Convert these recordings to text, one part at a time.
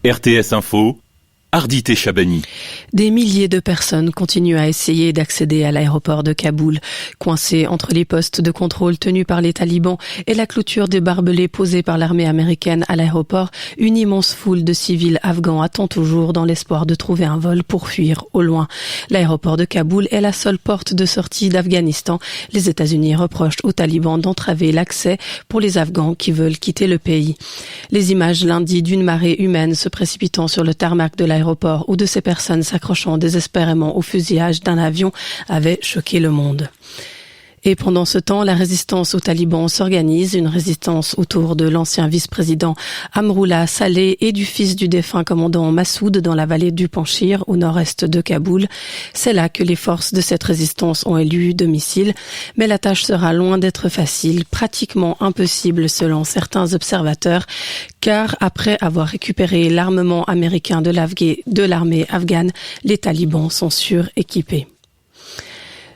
RTS Info, Ardité Chabani. Des milliers de personnes continuent à essayer d'accéder à l'aéroport de Kaboul. Coincés entre les postes de contrôle tenus par les talibans et la clôture des barbelés posés par l'armée américaine à l'aéroport, une immense foule de civils afghans attend toujours dans l'espoir de trouver un vol pour fuir au loin. L'aéroport de Kaboul est la seule porte de sortie d'Afghanistan. Les États-Unis reprochent aux talibans d'entraver l'accès pour les Afghans qui veulent quitter le pays. Les images lundi d'une marée humaine se précipitant sur le tarmac de l'aéroport ou de ces personnes s'accrochant désespérément au fusillage d'un avion avaient choqué le monde. Et pendant ce temps, la résistance aux talibans s'organise, une résistance autour de l'ancien vice-président Amroullah Saleh et du fils du défunt commandant Massoud dans la vallée du Panchir, au nord-est de Kaboul. C'est là que les forces de cette résistance ont élu domicile, mais la tâche sera loin d'être facile, pratiquement impossible selon certains observateurs, car après avoir récupéré l'armement américain de l'armée afghane, les talibans sont suréquipés.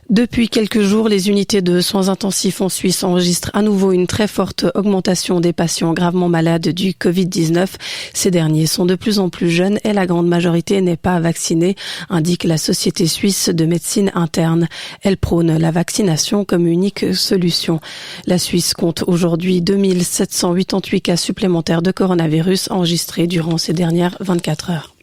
Depuis quelques jours, les unités de soins intensifs en Suisse enregistrent à nouveau une très forte augmentation des patients gravement malades du Covid-19. Ces derniers sont de plus en plus jeunes et la grande majorité n'est pas vaccinée, indique la Société suisse de médecine interne. Elle prône la vaccination comme unique solution. La Suisse compte aujourd'hui 2788 cas supplémentaires de coronavirus enregistrés durant ces dernières 24 heures.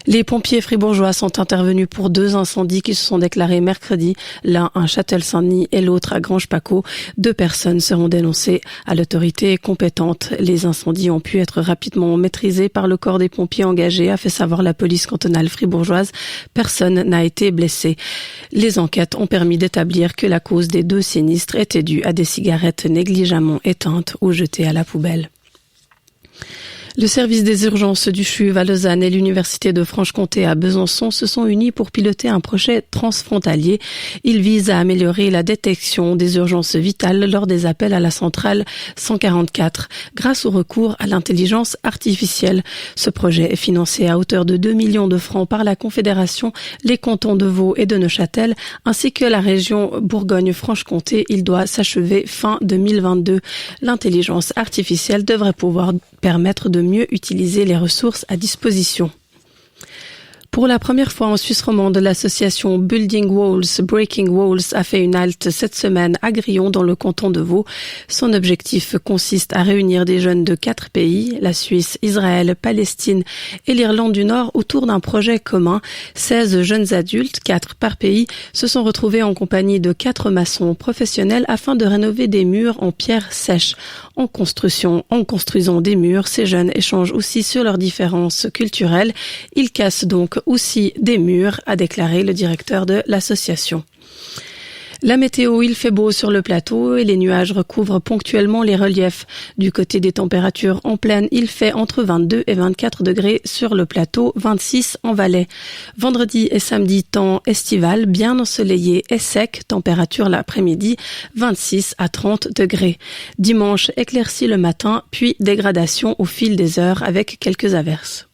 Les pompiers fribourgeois sont intervenus pour 2 incendies qui se sont déclarés mercredi, l'un à Châtel-Saint-Denis et l'autre à Grange-Paccot. 2 personnes seront dénoncées à l'autorité compétente. Les incendies ont pu être rapidement maîtrisés par le corps des pompiers engagés, a fait savoir la police cantonale fribourgeoise. Personne n'a été blessé. Les enquêtes ont permis d'établir que la cause des 2 sinistres était due à des cigarettes négligemment éteintes ou jetées à la poubelle. Le service des urgences du CHUV à Lausanne et l'Université de Franche-Comté à Besançon se sont unis pour piloter un projet transfrontalier. Il vise à améliorer la détection des urgences vitales lors des appels à la centrale 144 grâce au recours à l'intelligence artificielle. Ce projet est financé à hauteur de 2 millions de francs par la Confédération, les cantons de Vaud et de Neuchâtel ainsi que la région Bourgogne-Franche-Comté. Il doit s'achever fin 2022. L'intelligence artificielle devrait pouvoir permettre de mieux utiliser les ressources à disposition. Pour la première fois en Suisse romande, l'association Building Walls, Breaking Walls a fait une halte cette semaine à Grillon dans le canton de Vaud. Son objectif consiste à réunir des jeunes de 4 pays, la Suisse, Israël, Palestine et l'Irlande du Nord autour d'un projet commun. 16 jeunes adultes, 4 par pays, se sont retrouvés en compagnie de 4 maçons professionnels afin de rénover des murs en pierre sèche. En construisant des murs, ces jeunes échangent aussi sur leurs différences culturelles. Ils cassent donc aussi des murs, a déclaré le directeur de l'association. La météo, il fait beau sur le plateau et les nuages recouvrent ponctuellement les reliefs. Du côté des températures en plaine, il fait entre 22 et 24 degrés sur le plateau, 26 en Valais. Vendredi et samedi, temps estival, bien ensoleillé et sec, température l'après-midi, 26 à 30 degrés. Dimanche, éclairci le matin, puis dégradation au fil des heures avec quelques averses.